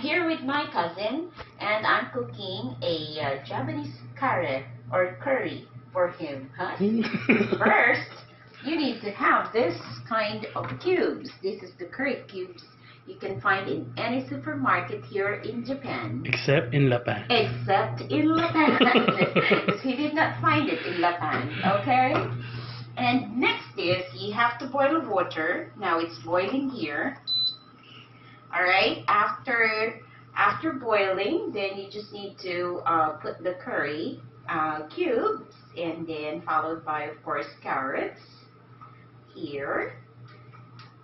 I'm here with my cousin, and I'm cooking a Japanese curry for him. Huh? First, you need to have this kind of cubes. This is the curry cubes you can find in any supermarket here in Japan. Except in Lapan. Except in Lapan. Because he did not find it in Lapan. Okay? And next is, you have to boil water. Now it's boiling here. Alright, after boiling, then you just need to put the curry cubes, and then followed by, of course, carrots. Here,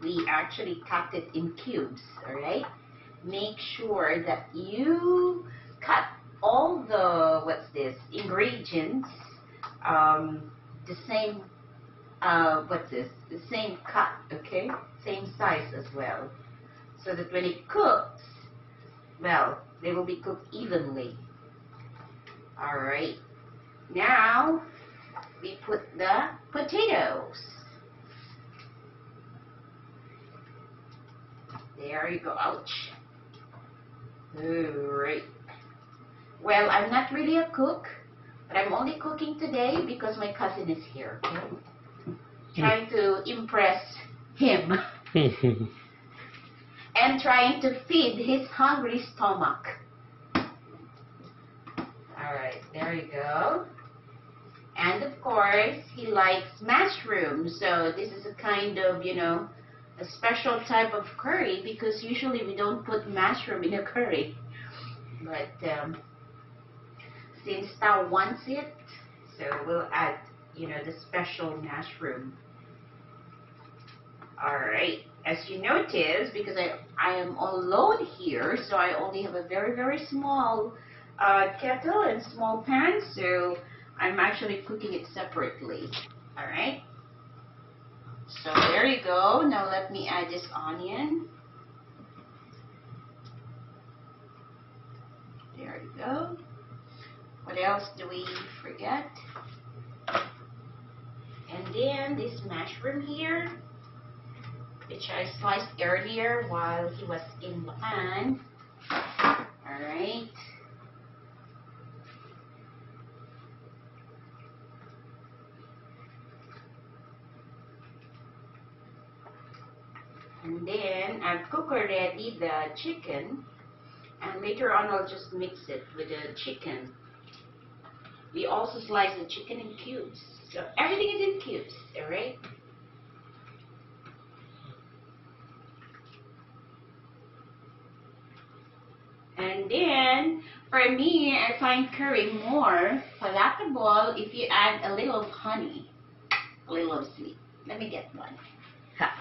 we actually cut it in cubes, alright? Make sure that you cut all the, ingredients, the same, the same cut, okay? Same size as well. So that when it cooks, well, they will be cooked evenly. Alright. Now, we put the potatoes. There you go. Ouch. Alright. Well, I'm not really a cook, but I'm only cooking today because my cousin is here. Okay? Trying to impress him. And trying to feed his hungry stomach. Alright, there you go. And of course, he likes mushrooms. So this is a kind of, a special type of curry, because usually we don't put mushroom in a curry. But since Tao wants it, so we'll add, the special mushroom. Alright, as you notice, because I am alone here, so I only have a very, very small kettle and small pan, so I'm actually cooking it separately. Alright, so there you go. Now let me add this onion. There you go. What else do we forget? And then this mushroom here, which I sliced earlier while he was in the pan. Alright. And then I've cooked already the chicken, and later on I'll just mix it with the chicken. We also slice the chicken in cubes. So everything is in cubes, alright? And then, for me, I find curry more palatable if you add a little of honey, a little of sweet. Let me get one. Ha.